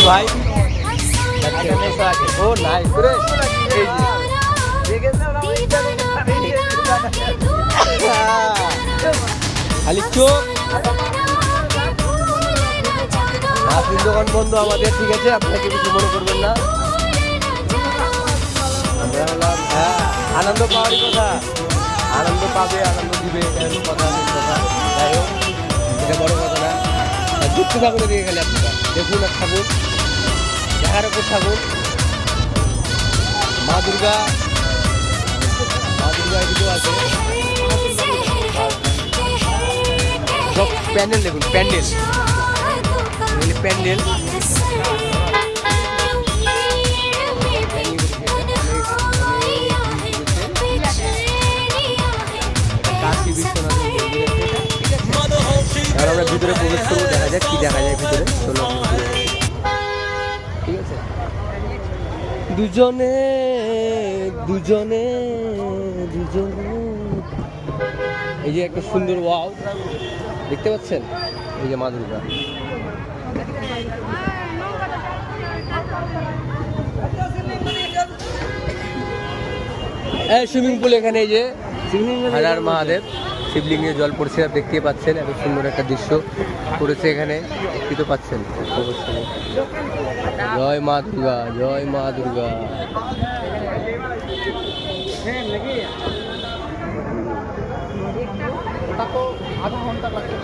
ভাই ও নাই করে খালি চোখ নাসির দোকান বন্ধ আমাদের, ঠিক আছে, আপনাকে কিছু মনে করবেন না। আমরা হলাম আনন্দ পাওয়ারই কথা, আনন্দ পাবে, আনন্দ দিবে, কথা কথা। যাই হোক, এটা বড় কথা না। যুক্ত থাকুন এদিকে, গেলে আপনারা দেখুন আর থাকুন, দেখার উপর থাকুন। মা দুর্গা এদিকেও আছে। সব প্যান্ডেল দেখুন, প্যান্ডেল প্যান্ডেল কাশী বিশ্বনাথ এবার আমরা ভিতরে প্রবেশ করবো, দেখা যাক কি দেখা যায় ভিতরে। চলো ঠিক আছে, দুজনে দুজনে দুজনে। এই যে একটা সুন্দর ওয়াও দেখতে পাচ্ছেন, এই যে মা দুর্গা। সুইমিং পুল এখানে, এই যে হাজার মহাদেব শিবলিঙ্গে জল পড়ছে, দেখতে পাচ্ছেন। এত সুন্দর একটা দৃশ্য করেছে এখানে, দেখতে তো পাচ্ছেন। জয় মা দুর্গা, জয় মা দুর্গা। আধা ঘন্টা লাগছে।